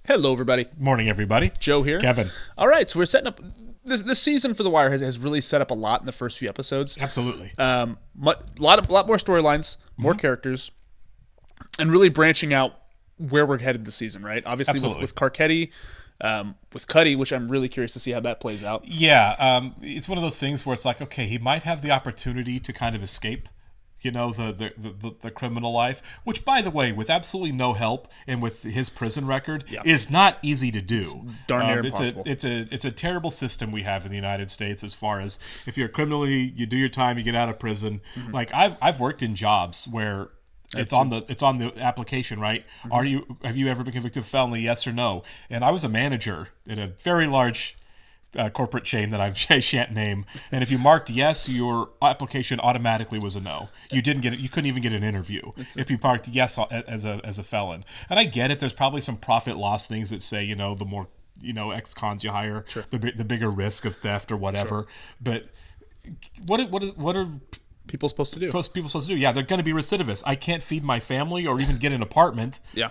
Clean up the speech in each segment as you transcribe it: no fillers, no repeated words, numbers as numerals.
Hello, everybody. Morning, everybody. Joe here. Kevin. All right, so we're setting up... This season for The Wire has really set up a lot in the first few episodes. Absolutely. Lot more storylines, more characters, and really branching out where we're headed this season, right? Obviously, with Carcetti, with Cuddy, which I'm really curious to see how that plays out. Yeah, it's one of those things where it's like, okay, he might have the opportunity to kind of escape, the criminal life, which, by the way, with absolutely no help and with his prison record, is not easy to do. It's darn near impossible. It's a terrible system we have in the United States as far as if you're criminally, you do your time, you get out of prison. Mm-hmm. Like I've worked in jobs where it's on the application, right? Mm-hmm. Have you ever been convicted of felony? Yes or no? And I was a manager in a very large corporate chain that I shan't name, and if you marked yes, your application automatically was a no. You didn't get it. You couldn't even get an interview if you marked yes as a felon. And I get it. There's probably some profit loss things that say the more ex-cons you hire, sure, the bigger risk of theft or whatever. Sure. But what are people supposed to do? Yeah, they're going to be recidivists. I can't feed my family or even get an apartment. Yeah.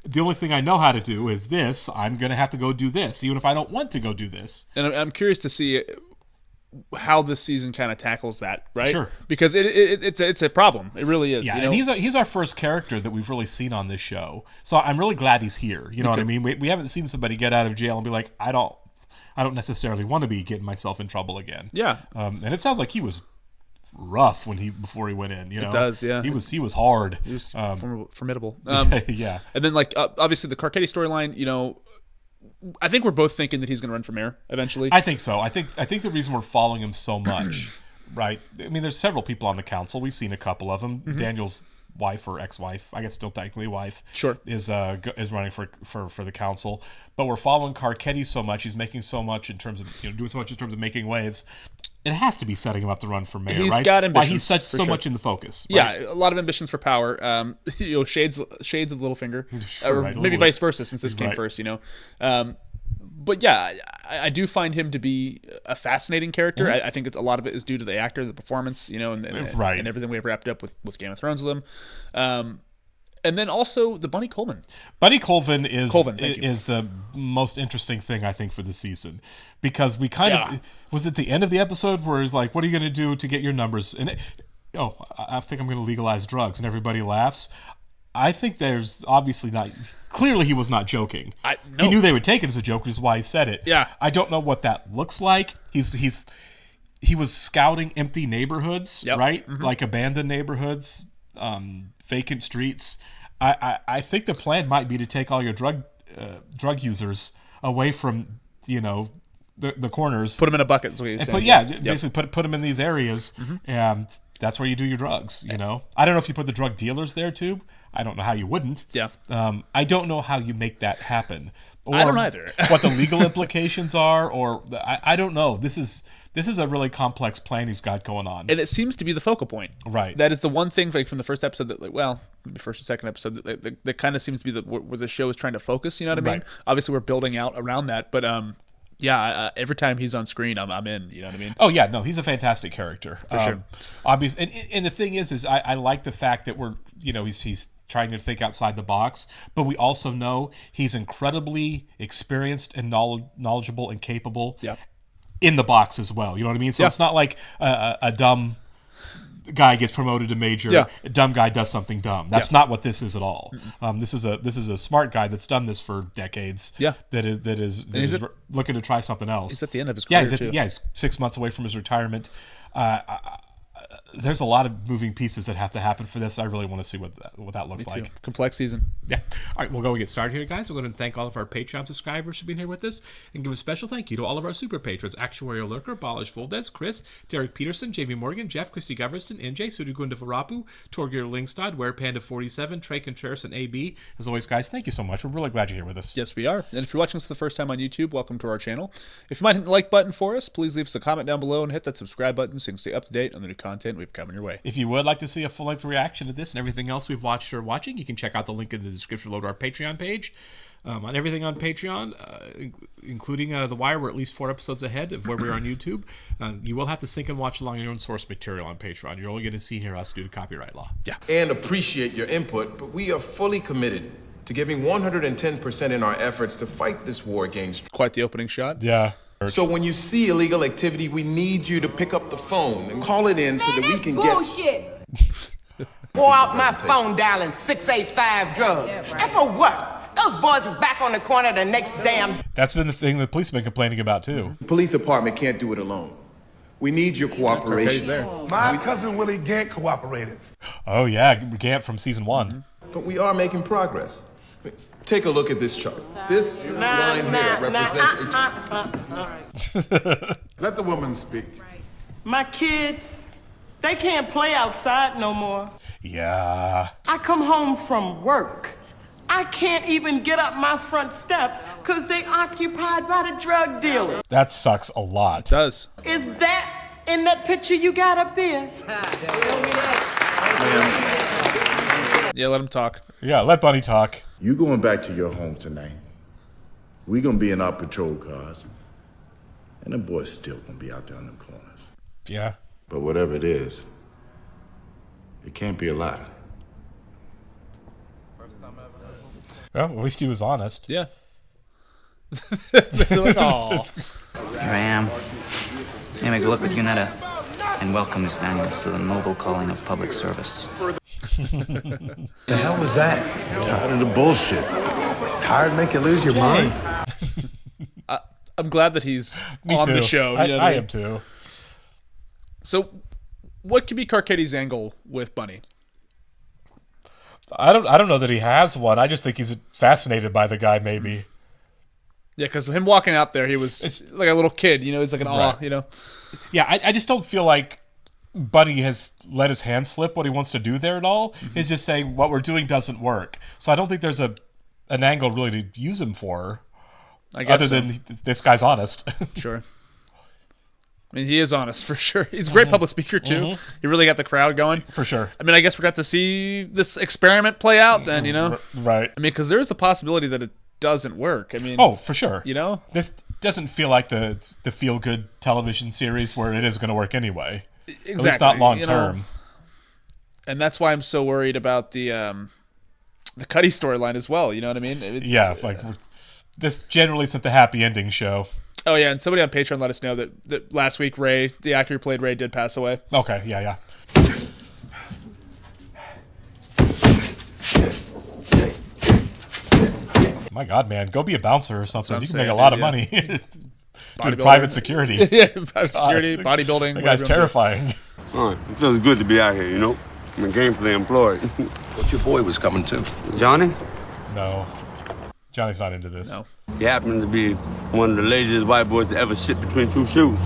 The only thing I know how to do is this. I'm going to have to go do this, even if I don't want to go do this. And I'm curious to see how this season kind of tackles that, right? Sure. Because it's a problem. It really is. Yeah, and he's our first character that we've really seen on this show. So I'm really glad he's here. You know what I mean? We haven't seen somebody get out of jail and be like, I don't necessarily want to be getting myself in trouble again. Yeah. And it sounds like he was rough before he went in. It does, yeah. He was hard. He was formidable. Yeah. And then obviously the Carcetti storyline. I think we're both thinking that he's going to run for mayor eventually. I think so. I think the reason we're following him so much, right? I mean, there's several people on the council. We've seen a couple of them. Mm-hmm. Daniel's wife or ex-wife, I guess still technically wife, sure, is running for the council. But we're following Carcetti so much. He's making so much in terms of doing so much in terms of making waves. It has to be setting him up to run for mayor, he's right? Got ambitions. Why he's so much in the focus. Right? Yeah, a lot of ambitions for power. Shades of Littlefinger, sure, or maybe vice versa, since this came first. But yeah, I do find him to be a fascinating character. Mm-hmm. I think a lot of it is due to the actor, the performance, and everything we've wrapped up with Game of Thrones with him. And then also the Bunny Colvin. Bunny Colvin is the most interesting thing, I think, for the season. Because we kind of... Was it the end of the episode where he's like, what are you going to do to get your numbers? And I think I'm going to legalize drugs. And everybody laughs. I think there's obviously not... Clearly he was not joking. No. He knew they would take it as a joke, which is why he said it. Yeah. I don't know what that looks like. He was scouting empty neighborhoods, right? Mm-hmm. Like abandoned neighborhoods, vacant streets. I think the plan might be to take all your drug users away from the corners. Put them in a bucket. Is what you're saying. Basically put them in these areas, mm-hmm, and that's where you do your drugs. I don't know if you put the drug dealers there too. I don't know how you wouldn't. Yeah. I don't know how you make that happen. Or I don't either. what the legal implications are, or I don't know. This is a really complex plan he's got going on, and it seems to be the focal point. Right. That is the one thing, from the first episode the first and second episode that kind of seems to be where the show is trying to focus. You know what I mean? Right. Obviously, we're building out around that, but every time he's on screen, I'm in. You know what I mean? Oh yeah, no, he's a fantastic character for sure. Obviously, and the thing is I like the fact that we're he's trying to think outside the box, but we also know he's incredibly experienced and knowledgeable and capable. Yeah. In the box as well, you know what I mean? So it's not like a dumb guy gets promoted to major. Yeah. A dumb guy does something dumb. That's not what this is at all. This is a smart guy that's done this for decades. Yeah, that is looking to try something else. He's at the end of his career. He's 6 months away from his retirement. There's a lot of moving pieces that have to happen for this. I really want to see what that looks like. Complex season. Yeah. All right, we'll go and get started here, guys. We'll go ahead and thank all of our Patreon subscribers for being here with us, and give a special thank you to all of our super patrons: Actuarial Lurker, Balish Fuldez, Chris, Derek Peterson, Jamie Morgan, Jeff, Christy Goverston, NJ, Sudagunda Varapu, Torgir Lingstad, WerePanda47, Trey Contreras, and AB. As always, guys, thank you so much. We're really glad you're here with us. Yes, we are. And if you're watching us for the first time on YouTube, welcome to our channel. If you might hit the like button for us, please leave us a comment down below and hit that subscribe button so you can stay up to date on the new content we've coming your way. If you would like to see a full-length reaction to this and everything else we've watched or watching, you can check out the link in the description below to our Patreon page. On everything on Patreon, including The Wire, we're at least 4 episodes ahead of where we are on YouTube. You will have to sync and watch along your own source material on Patreon. You're only going to see here us due to copyright law. Yeah. And appreciate your input, but we are fully committed to giving 110% in our efforts to fight this war against. Quite the opening shot. Yeah. So when you see illegal activity, we need you to pick up the phone and call it in so that we can bullshit. Wore out my phone dialing 685 drugs. Yeah, right. And for what? Those boys is back on the corner the next damn... That's been the thing the police have been complaining about, too. The police department can't do it alone. We need your cooperation. There. My cousin Willie Gant cooperated. Oh, yeah, Gant from season 1. But we are making progress. Take a look at this chart. This line here represents Let the woman speak. My kids, they can't play outside no more. Yeah. I come home from work. I can't even get up my front steps because they occupied by the drug dealer. That sucks a lot. It does. Is that in that picture you got up there? Yeah, let him talk. Yeah, let Bunny talk. You going back to your home tonight. We gonna be in our patrol cars. And them boys still gonna be out there in them corners. Yeah. But whatever it is, it can't be a lie. Well, at least he was honest. Yeah. They're like, aw. Here I am. May I look with you, Netta, and welcome Miss Daniels to the noble calling of public service. The hell was that? Tired of the bullshit. Tired make you lose your mind? I'm glad that he's on the show. I am too. So, what could be Carcetti's angle with Bunny? I don't know that he has one. I just think he's fascinated by the guy, maybe. Yeah, because him walking out there, he was like a little kid. You know, he's like an awe. You know. Yeah, I just don't feel like Bunny has let his hand slip what he wants to do there at all. He's just saying what we're doing doesn't work. So I don't think there's an angle really to use him for. I guess other than this guy's honest. Sure. I mean, he is honest for sure. He's a great public speaker too. He really got the crowd going. For sure. I mean, I guess we got to see this experiment play out then, you know? Right. I mean, because there's the possibility that it doesn't work. I mean... Oh, for sure. You know? This doesn't feel like the feel-good television series where it is going to work anyway. Exactly. At least not long-term. You know? And that's why I'm so worried about the Cuddy storyline as well, you know what I mean? This generally isn't the happy ending show. Oh, yeah, and somebody on Patreon let us know that last week Ray, the actor who played Ray, did pass away. Okay, yeah. My God, man, go be a bouncer or something. You can make a lot of money. Doing private security. Yeah, private security, bodybuilding. That guy's terrifying. It feels good to be out here, you know? I'm gainfully employed. What your boy was coming to? Johnny? No. Johnny's not into this. No. He happens to be one of the laziest white boys to ever sit between two shoes.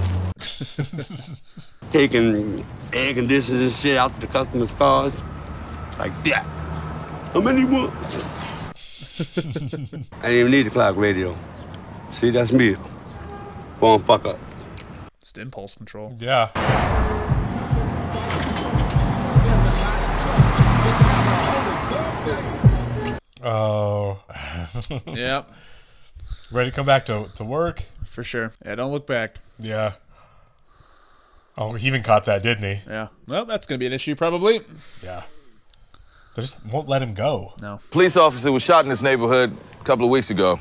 Taking air conditioners and shit out to the customers' cars. Like that. How many you want? I didn't even need the clock radio. See, that's me. Go on, fuck up. It's impulse control. Yeah. Oh. Yep. Ready to come back to work? For sure. Yeah, don't look back. Yeah. Oh, he even caught that, didn't he? Yeah. Well, that's going to be an issue probably. Yeah. They just won't let him go. No. Police officer was shot in this neighborhood a couple of weeks ago.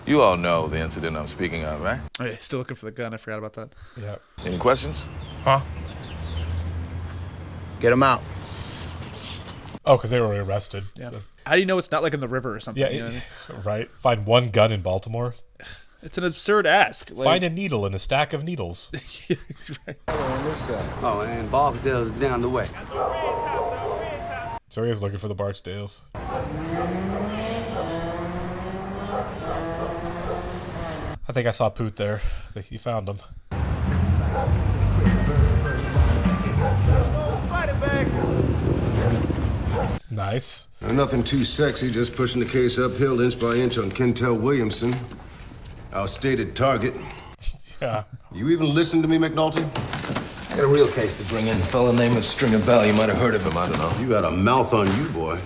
You all know the incident I'm speaking of, right? Oh, yeah, still looking for the gun. I forgot about that. Yeah. Any questions? Huh? Get him out. Oh, because they were arrested. Yeah. So. How do you know it's not like in the river or something? Yeah, You know what I mean? right. Find one gun in Baltimore. It's an absurd ask. Like, Find a needle in a stack of needles. Right. Oh, and Barksdale's down the way. So he is looking for the Barksdales. I think I saw Poot there. I think he found him. Nice. Nothing too sexy, just pushing the case uphill inch by inch on Kentel Williamson. Our stated target. Yeah. You even listen to me, McNulty? I got a real case to bring in. A fella named Stringer Bell. You might have heard of him, I don't know. You got a mouth on you, boy.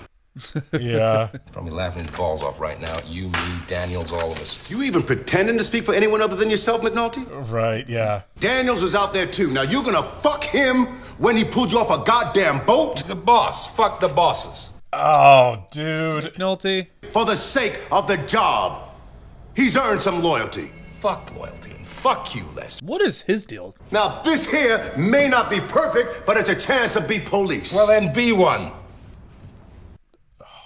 Yeah. Probably laughing his balls off right now. You, me, Daniels, all of us. You even pretending to speak for anyone other than yourself, McNulty? Right, yeah. Daniels was out there too. Now you're gonna fuck him when he pulled you off a goddamn boat? He's a boss. Fuck the bosses. Oh, dude. McNulty. For the sake of the job. He's earned some loyalty. Fuck loyalty and fuck you, Lester. What is his deal? Now, this here may not be perfect, but it's a chance to be police. Well, then be one.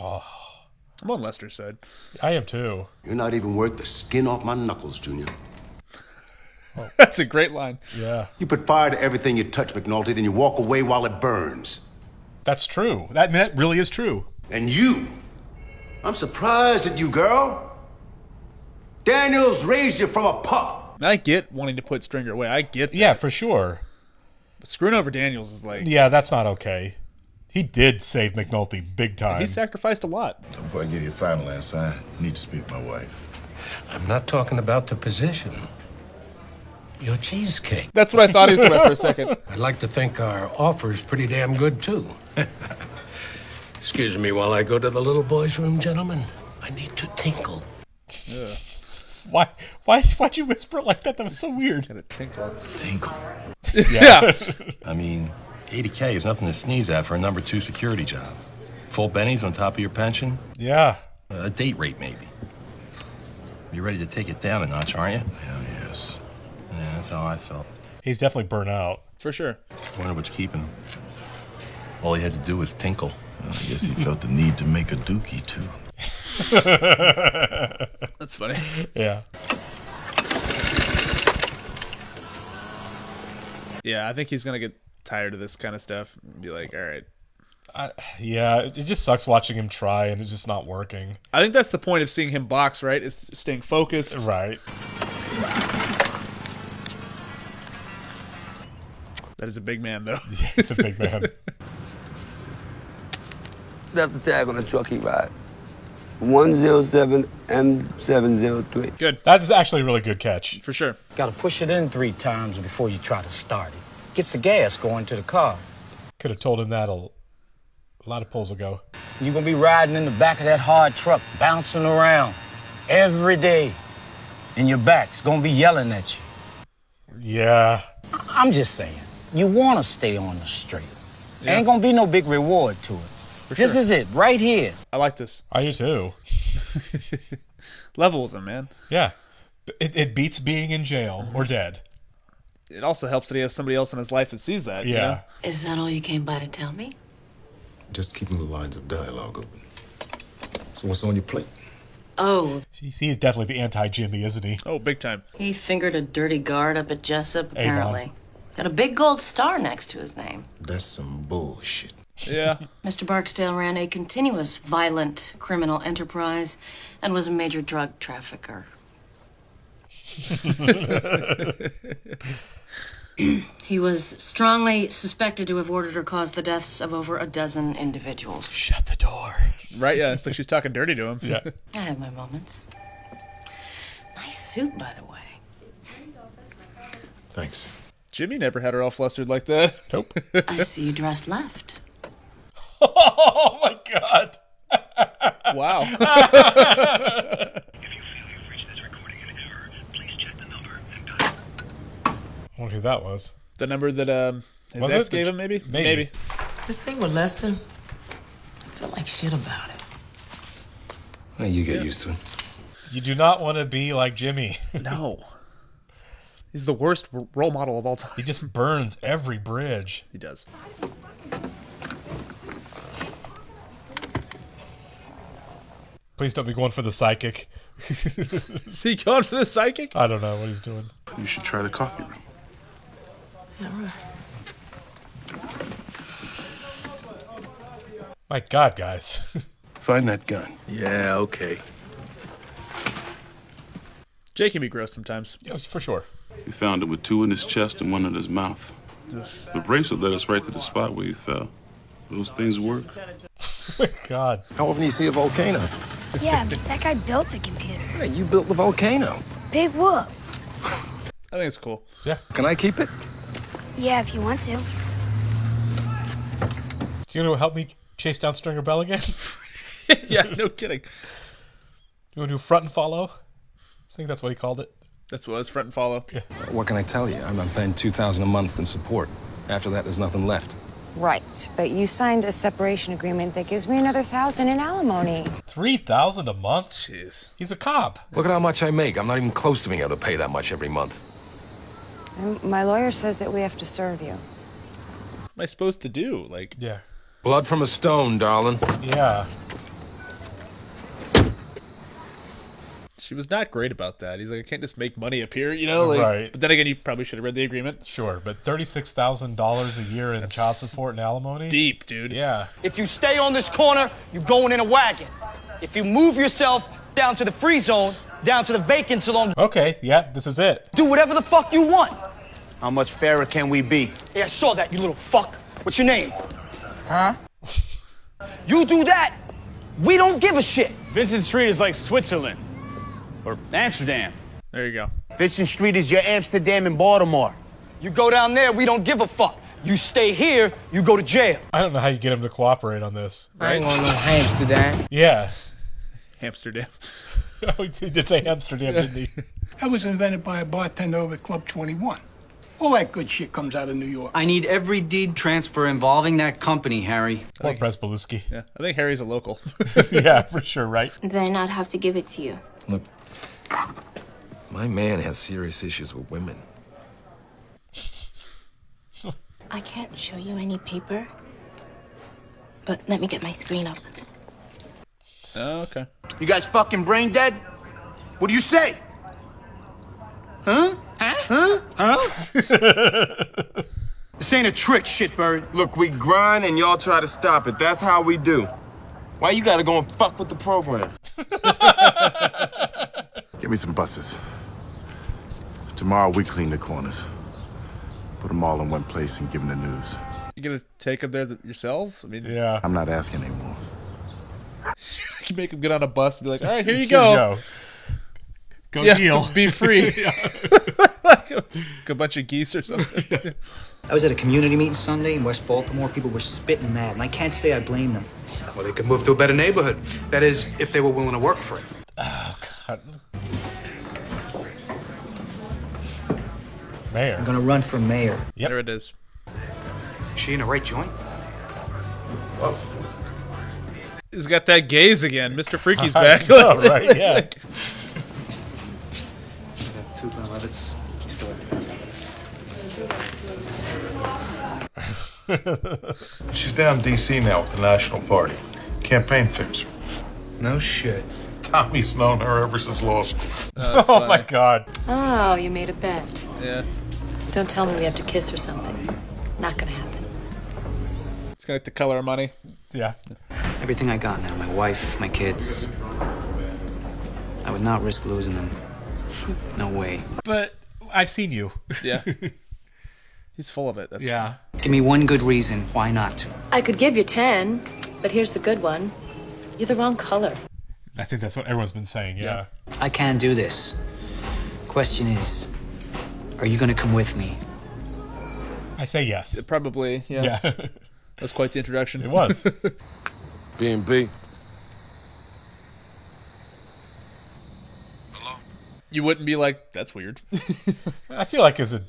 I'm on Lester's side. I am too. You're not even worth the skin off my knuckles, Junior. That's a great line. Yeah. You put fire to everything you touch, McNulty, then you walk away while it burns. That's true. That really is true. And you, I'm surprised at you, girl. Daniels raised you from a pup. I get wanting to put Stringer away. I get that. Yeah, for sure. But screwing over Daniels is like... Yeah, that's not okay. He did save McNulty big time. He sacrificed a lot. Before I give you a final answer, I need to speak to my wife. I'm not talking about the position. Your cheesecake. That's what I thought he was about for a second. I'd like to think our offer's pretty damn good, too. Excuse me while I go to the little boy's room, gentlemen. I need to tinkle. Why'd you whisper it like that? That was so weird. And a tinkle. Tinkle. Yeah. I mean, 80K is nothing to sneeze at for a number 2 security job. Full bennies on top of your pension. Yeah. A date rate, maybe. You're ready to take it down a notch, aren't you? Hell yes. Yeah, that's how I felt. He's definitely burnt out. For sure. I wonder what's keeping him. All he had to do was tinkle. I guess he felt the need to make a dookie, too. That's funny. Yeah. Yeah, I think he's going to get tired of this kind of stuff and be like, all right. Yeah, it just sucks watching him try and it's just not working. I think that's the point of seeing him box, right? Is staying focused. Right. That is a big man, though. He's a big man. That's the tag on the truck he ride. 107 M703. Good. That's actually a really good catch. For sure. Gotta push it in 3 times before you try to start it. Gets the gas going to the car. Could have told him that a lot of pulls ago. You're gonna be riding in the back of that hard truck, bouncing around every day. And your back's gonna be yelling at you. Yeah. I'm just saying, you wanna stay on the straight. Yeah. Ain't gonna be no big reward to it. This is it, right here. I like this. I do too. Level with him, man. Yeah. It beats being in jail or dead. It also helps that he has somebody else in his life that sees that. Yeah. You know? Is that all you came by to tell me? Just keeping the lines of dialogue open. So what's on your plate? Oh. He's definitely the anti-Jimmy, isn't he? Oh, big time. He fingered a dirty guard up at Jessup, apparently. Avon. Got a big gold star next to his name. That's some bullshit. Yeah. Mr. Barksdale ran a continuous violent criminal enterprise and was a major drug trafficker. He was strongly suspected to have ordered or caused the deaths of over a dozen individuals. Shut the door. Right, yeah. It's like she's talking dirty to him. Yeah. I have my moments. Nice suit, by the way. Thanks. Jimmy never had her all flustered like that. Nope. I see you dressed left. Oh my God. Wow. If you feel you've reached this recording in error, please check the number and dial. I wonder who that was. The number that his Was ex it? gave him, maybe? Maybe. This thing with Lester, I feel like shit about it. Well, you get used to it. You do not want to be like Jimmy. No. He's the worst role model of all time. He just burns every bridge. He does. Please don't be going for the psychic. Is he going for the psychic? I don't know what he's doing. You should try the coffee room. Yeah, right. My God, guys. Find that gun. Yeah, okay. Jay can be gross sometimes. Yeah, for sure. We found it with 2 in his chest and 1 in his mouth. The bracelet led us right to the spot where he fell. Those things work. My God. How often do you see a volcano? Yeah, that guy built the computer. Yeah, you built the volcano. Big whoop. I think it's cool. Yeah. Can I keep it? Yeah, if you want to. Do you want to help me chase down Stringer Bell again? Yeah, no kidding. You want to do front and follow? I think that's what he called it. That's what it was, front and follow. Yeah. What can I tell you? I'm paying $2,000 a month in support. After that, there's nothing left. Right, but you signed a separation agreement that gives me another $1,000 in alimony. $3,000 a month? Jeez. He's a cop. Look at how much I make. I'm not even close to being able to pay that much every month. And my lawyer says that we have to serve you. What am I supposed to do? Like, yeah. Blood from a stone, darling. Yeah. She was not great about that. He's like, I can't just make money up here, you know? Like, right. But then again, you probably should have read the agreement. Sure, but $36,000 a year in child support and alimony? Deep, dude. Yeah. If you stay on this corner, you're going in a wagon. If you move yourself down to the free zone, down to the vacant zone. Okay, yeah, this is it. Do whatever the fuck you want. How much fairer can we be? Yeah, I saw that, you little fuck. What's your name? Huh? You do that, we don't give a shit. Vincent Street is like Switzerland. Or Amsterdam. There you go. Vincent Street is your Amsterdam and Baltimore. You go down there, we don't give a fuck. You stay here, you go to jail. I don't know how you get him to cooperate on this. I ain't going no Amsterdam. Yeah. Amsterdam. Oh, he did say Amsterdam, didn't he? That was invented by a bartender over at Club 21. All that good shit comes out of New York. I need every deed transfer involving that company, Harry. Poor Presbeluski. Yeah, I think Harry's a local. Yeah, for sure, right? Then I'd have to give it to you. Look, my man has serious issues with women. I can't show you any paper, but let me get my screen up. Oh, okay. You guys fucking brain dead? What do you say? Huh? Huh? This ain't a trick, shitbird. Look, we grind and y'all try to stop it. That's how we do. Why you gotta go and fuck with the program? Give me some buses. Tomorrow we clean the corners. Put them all in one place and give them the news. You gonna take them there yourself? I mean, yeah. I'm not asking anymore. You make them get on a bus and be like, all right, here you go. Go deal. Be free. Like a bunch of geese or something. I was at a community meeting Sunday in West Baltimore. People were spitting mad, and I can't say I blame them. Well, they could move to a better neighborhood. That is, if they were willing to work for it. Oh, God. Mayor. I'm gonna run for mayor. Yep. There it is. Is she in the right joint? He's got that gaze again. Mr. Freaky's back. Know, right? Yeah. She's down in D.C. now with the National Party. Campaign fixer. No shit. Tommy's known her ever since law school. Oh, my God. Oh, you made a bet. Yeah. Don't tell me we have to kiss or something. Not gonna happen. It's gonna have to color money. Yeah. Everything I got now, my wife, my kids. I would not risk losing them. No way. But I've seen you. Yeah. He's full of it. That's yeah. Give me one good reason why not to. I could give you 10, but here's the good one. You're the wrong color. I think that's what everyone's been saying, yeah. I can do this. Question is, are you gonna come with me? I say yes. Probably, yeah. Yeah. That's quite the introduction. It was. B&B. You wouldn't be like, that's weird. I feel like as a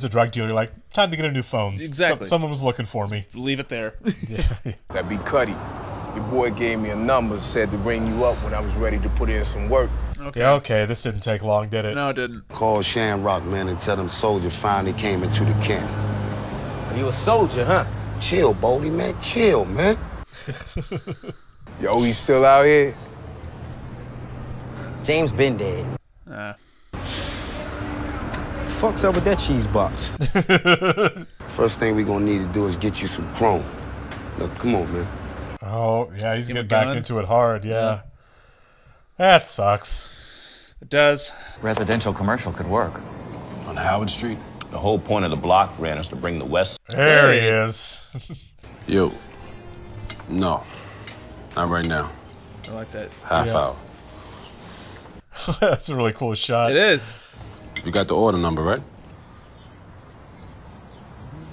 drug dealer, like, time to get a new phone. Exactly. Someone was looking for me. Leave it there. Yeah. That'd be Cuddy. Your boy gave me a number, said to ring you up when I was ready to put in some work. Okay. Yeah, okay. This didn't take long, did it? No, it didn't. Call Shamrock, man, and tell them soldiers finally came into the camp. You a soldier, huh? Chill, Bodie, man. Chill, man. Yo, he's still out here? James been dead. Fuck's up with that cheese box? First thing we gonna need to do is get you some chrome. Look, come on, man. Oh, yeah, he's Give him getting a back gun? into it hard, yeah. That sucks. It does. Residential commercial could work. On Howard Street, the whole point of the block grant is to bring the West. There he is. Yo. No. Not right now. I like that. Half hour. That's a really cool shot. It is. You got the order number, right?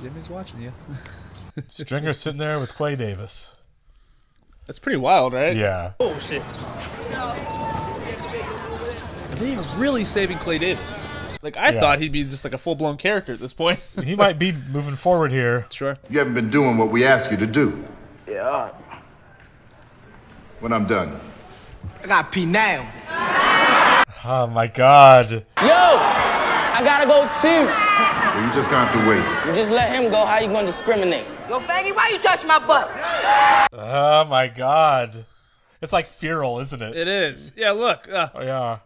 Jimmy's watching you. Stringer sitting there with Clay Davis. That's pretty wild, right? Yeah. Oh, shit. They are really saving Clay Davis. Like, I thought he'd be just like a full-blown character at this point. He might be moving forward here. Sure. You haven't been doing what we asked you to do. Yeah. When I'm done. I got pee now. Oh my God. Yo, I gotta go too. Well, you just gonna have to wait. You just let him go. How you gonna discriminate? Yo, faggy, why you touch my butt? Oh my God. It's like Feral, isn't it? It is. Yeah, look. Oh, yeah.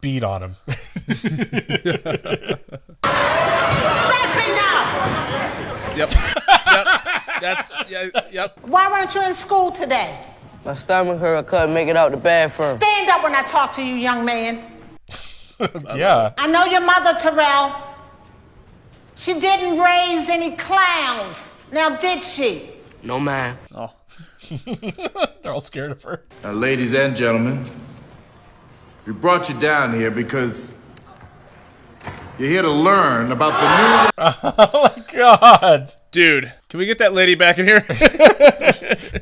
Beat on him. That's enough! Yep. Yep. Why weren't you in school today? My stomach hurt. I couldn't make it out the bathroom. Stand up when I talk to you, young man. Yeah. I know your mother, Terrell. She didn't raise any clowns. Now, did she? No, ma'am. Oh. They're all scared of her. Now, ladies and gentlemen, we brought you down here because you're here to learn about the new... Oh my God. Dude, can we get that lady back in here?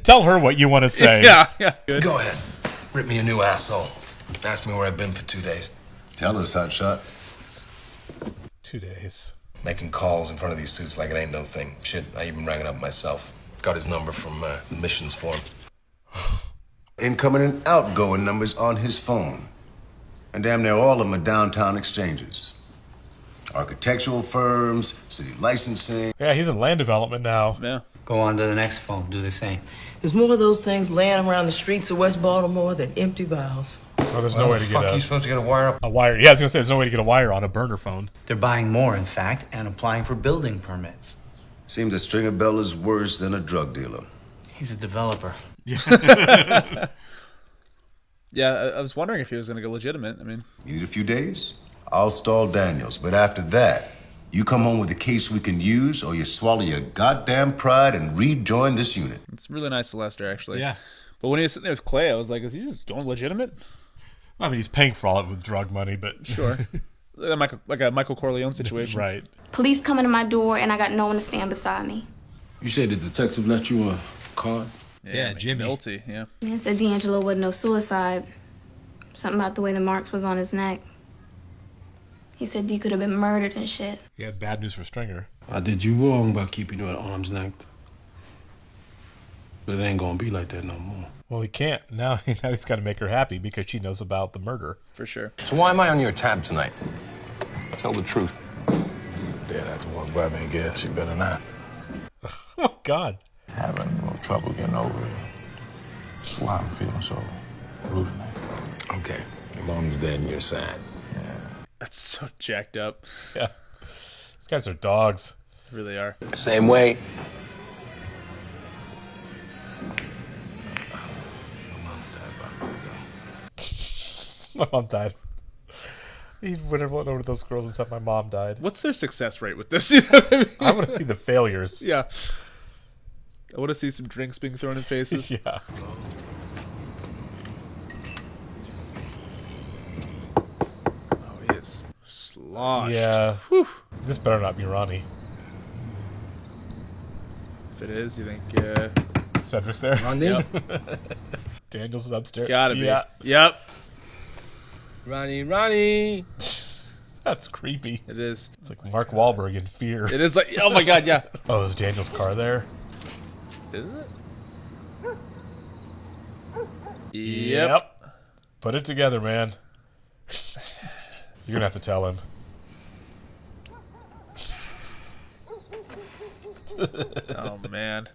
Tell her what you want to say. Yeah. Good. Go ahead. Rip me a new asshole. Ask me where I've been for 2 days. Tell us, hotshot. 2 days. Making calls in front of these suits like it ain't no thing. Shit, I even rang it up myself. Got his number from the missions form. Incoming and outgoing numbers on his phone. And damn near all of them are downtown exchanges. Architectural firms, city licensing. Yeah, he's in land development now. Yeah. Go on to the next phone. Do the same. There's more of those things laying around the streets of West Baltimore than empty vials. Oh, there's no way to get Fuck, you supposed to get a wire up? a wire. Yeah, I was gonna say there's no way to get a wire on a burner phone. They're buying more, in fact, and applying for building permits. Seems a Stringer Bell is worse than a drug dealer. He's a developer. Yeah, I was wondering if he was going to go legitimate. I mean, You need a few days? I'll stall Daniels, but after that, you come home with a case we can use, or you swallow your goddamn pride and rejoin this unit. it's really nice to Lester, actually. Yeah. But when he was sitting there with Clay, I was like, is he just going legitimate? I mean, he's paying for all of it with drug money, but Sure. Like a Michael Corleone situation. Right. Police come into my door and I got no one to stand beside me. You said the detective left you a card? Yeah, Jimmy. Guilty, yeah. Man said D'Angelo wasn't no suicide. Something about the way the marks was on his neck. He said D could have been murdered and shit. He had bad news for Stringer. I did you wrong by keeping you at arm's length. But it ain't gonna be like that no more. Well, he can't. Now he's got to make her happy because she knows about the murder. For sure. So why am I on your tab tonight? Tell the truth. Dad had to walk by me and guess she better not. Oh, God. Having no trouble getting over it. That's why I'm feeling so blue tonight. Okay. Your mom's dead and you're sad. Yeah. That's so jacked up. Yeah. These guys are dogs. They really are. Same way. My mom died. He would have went over to those girls and said, my mom died. What's their success rate with this? I want to see the failures. Yeah. I want to see some drinks being thrown in faces. Yeah. Oh, he is sloshed. Yeah. Whew. This better not be Ronnie. If it is, you think... Cedric's there? Ronnie? Yep. Daniels is upstairs. Gotta be. Yeah. Yep. Ronnie. That's creepy. It is. It's like Mark Wahlberg in Fear. It is like... Oh, my God, yeah. Oh, is Daniel's car there? Is it? Yep. Put it together, man. You're going to have to tell him. Oh, man.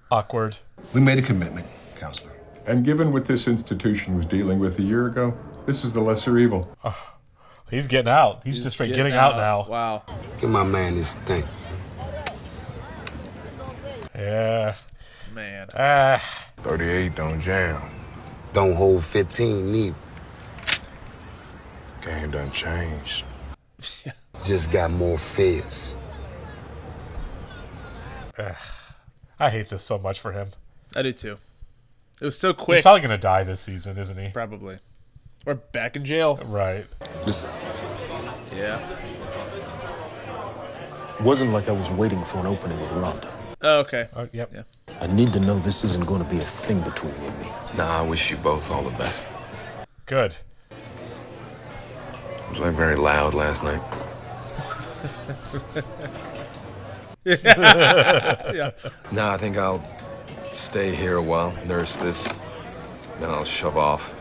Awkward. We made a commitment, counselor. And given what this institution was dealing with a year ago, this is the lesser evil. Oh, he's getting out. He's just straight getting out now. Wow. Give my man his thing. Yeah. Man. 38 don't jam. Don't hold 15 neither. Game done changed. Just got more fierce. I hate this so much for him. I do too. It was so quick. He's probably going to die this season, isn't he? Probably. Or back in jail. Right. Listen, Yeah. it wasn't like I was waiting for an opening with Rhonda. Oh, okay. Yep. Yeah. I need to know this isn't going to be a thing between you and me. Nah, I wish you both all the best. Good. Was I very loud last night? Yeah. No, I think I'll stay here a while, nurse this, then I'll shove off.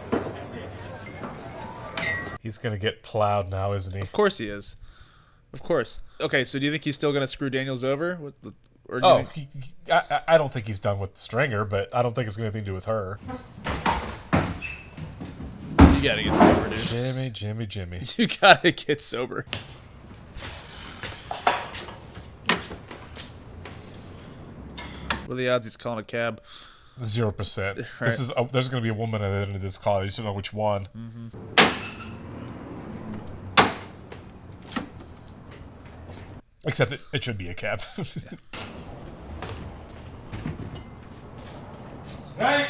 He's going to get plowed now, isn't he? Of course he is. Of course. Okay, so do you think he's still going to screw Daniels over? I don't think he's done with Stringer, but I don't think it's got anything to do with her. You gotta get sober, dude. Jimmy. You gotta get sober. What are the odds he's calling a cab? 0%. Right. There's going to be a woman at the end of this call. I just don't know which one. Except it should be a cab. Right.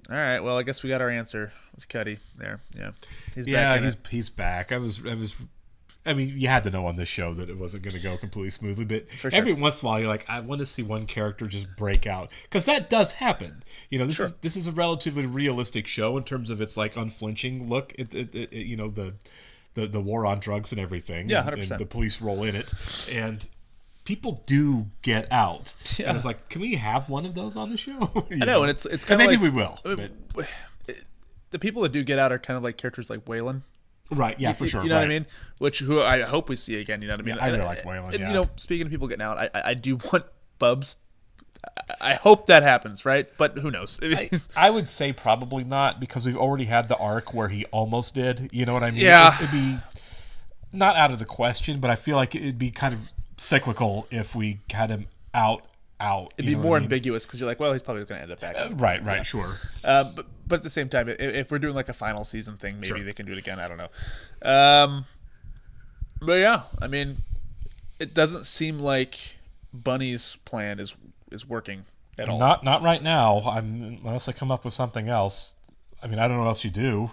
All right. Well, I guess we got our answer with Cuddy there. Yeah. He's back. I mean, you had to know on this show that it wasn't going to go completely smoothly, but every once in a while you're like, I want to see one character just break out, because that does happen. You know, this is a relatively realistic show in terms of its like unflinching look. You know, the war on drugs and everything. Yeah, 100%. And the police role in it, and people do get out. Yeah. And it's like, can we have one of those on the show? I know, and it's kind of maybe like, we will. The people that do get out are kind of like characters like Waylon. Right, yeah, for sure. You know what I mean? Who I hope we see again, you know what I mean? Yeah, I really like Waylon, and, yeah. you know, speaking of people getting out, I do want Bubs. I hope that happens, right? But who knows? I would say probably not, because we've already had the arc where he almost did. You know what I mean? Yeah. It'd be not out of the question, but I feel like it'd be kind of cyclical if we had him out. It'd be more ambiguous, because you're like, well, he's probably going to end up back. Right, sure. But at the same time, if we're doing like a final season thing, maybe they can do it again. I don't know. But yeah, I mean, it doesn't seem like Bunny's plan is working at all. Not right now. Unless I come up with something else. I mean, I don't know what else you do.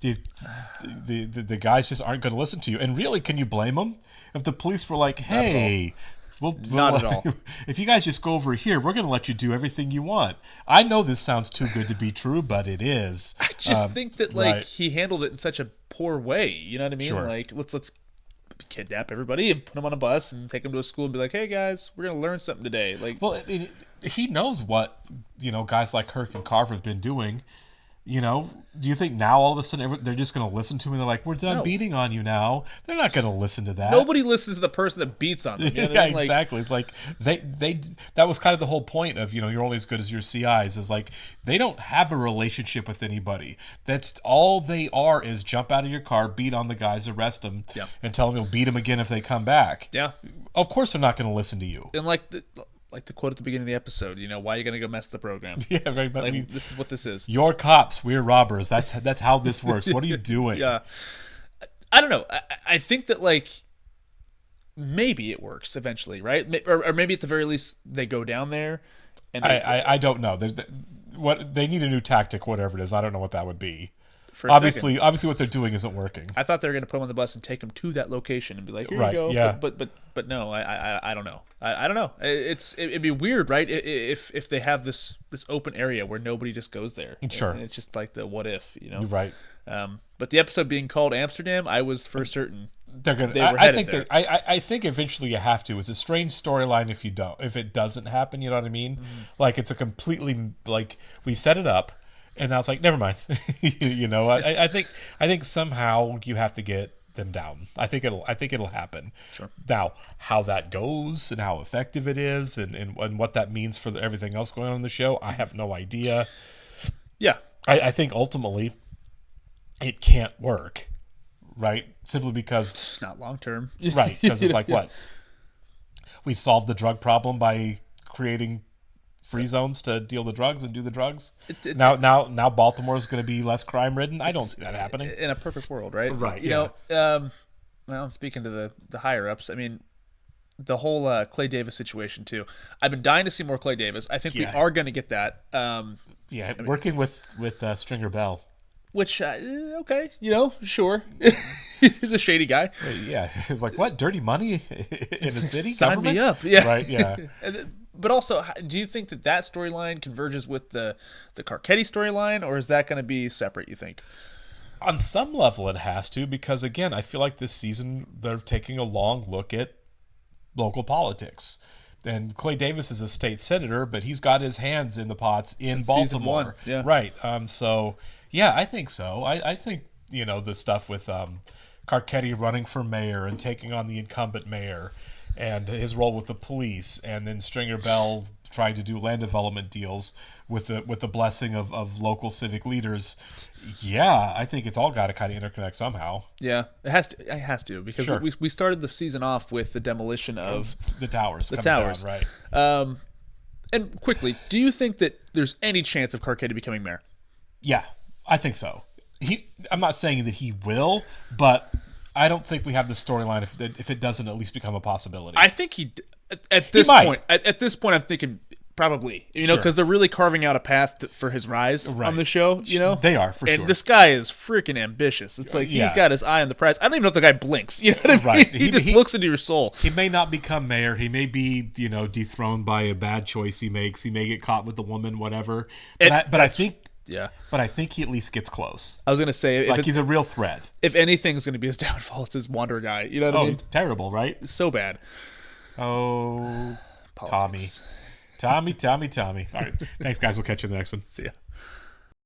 The guys just aren't going to listen to you. And really, can you blame them? If the police were like, hey, not at all. If you guys just go over here, we're going to let you do everything you want. I know this sounds too good to be true, but it is. I just think that he handled it in such a poor way. You know what I mean? Sure. Like, let's kidnap everybody and put them on a bus and take them to a school and be like, hey guys, we're going to learn something today. Like, well, I mean, he knows what guys like Herc and Carver have been doing. You know, do you think now all of a sudden they're just going to listen to him? They're like, we're done beating on you now. They're not going to listen to that. Nobody listens to the person that beats on them. You know what I mean? Exactly. It's like that was kind of the whole point of, you're only as good as your CIs, is like, they don't have a relationship with anybody. That's all they are, is jump out of your car, beat on the guys, arrest them, and tell them you'll beat them again if they come back. Yeah. Of course they're not going to listen to you. And like the quote at the beginning of the episode, why are you going to go mess the program? Yeah, right. But this is what this is. You're cops, we're robbers. That's how this works. What are you doing? Yeah. I don't know. I think that, maybe it works eventually, right? Or maybe at the very least they go down there. And I don't know. What they need a new tactic, whatever it is. I don't know what that would be. Obviously, what they're doing isn't working. I thought they were going to put him on the bus and take him to that location and be like, "Here you go." Yeah. But no, I don't know. I don't know. It'd be weird, right? If they have this open area where nobody just goes there. Sure. And it's just like the what if, You're right. But the episode being called Amsterdam, I was for certain they were headed there. I think eventually you have to. It's a strange storyline if it doesn't happen. You know what I mean? Mm-hmm. Like, it's a completely, we set it up. And I was like, never mind. I think somehow you have to get them down. I think it'll happen. Sure. Now, how that goes and how effective it is and what that means for everything else going on in the show, I have no idea. Yeah. I think ultimately it can't work, right? Simply because it's not long term. Right, because it's like, what? We've solved the drug problem by creating free zones to deal the drugs and do the drugs. Now Baltimore is going to be less crime ridden. I don't see that happening in a perfect world, right? Right. You know, well, speaking to the higher ups, I mean, the whole Clay Davis situation too. I've been dying to see more Clay Davis. I think we are going to get that. Working with Stringer Bell. Which, okay, sure. He's a shady guy. Yeah, it's like, what, dirty money in the city? Sign government? me up. Yeah, right. Yeah. But also, do you think that storyline converges with the Carcetti storyline, or is that going to be separate, you think? On some level, it has to, because, again, I feel like this season they're taking a long look at local politics. And Clay Davis is a state senator, but he's got his hands in the pots in Since Baltimore. Season 1, yeah. Right. So, yeah, I think so. I think, the stuff with Carcetti running for mayor and taking on the incumbent mayor and his role with the police, and then Stringer Bell trying to do land development deals with the blessing of local civic leaders. Yeah, I think it's all got to kind of interconnect somehow. Yeah, it has to. It has to, because Sure. we started the season off with the demolition of the towers. Down, right? And quickly, do you think that there's any chance of Carcetti becoming mayor? Yeah, I think so. I'm not saying that he will, but I don't think we have the storyline if it doesn't at least become a possibility. I think at this point. At this point, I'm thinking probably, Sure. because they're really carving out a path for his rise on the show. They are, for and sure. this guy is freaking ambitious. It's like he's got his eye on the prize. I don't even know if the guy blinks. You know what I mean? Right. He just looks into your soul. He may not become mayor. He may be, dethroned by a bad choice he makes. He may get caught with a woman, whatever. But I think. Yeah. But I think he at least gets close. I was going to say... he's a real threat. If anything's going to be his downfall, it's his Wander guy. You know what I mean? Terrible, right? It's so bad. Oh, Politics. Tommy. All right. Thanks, guys. We'll catch you in the next one. See ya.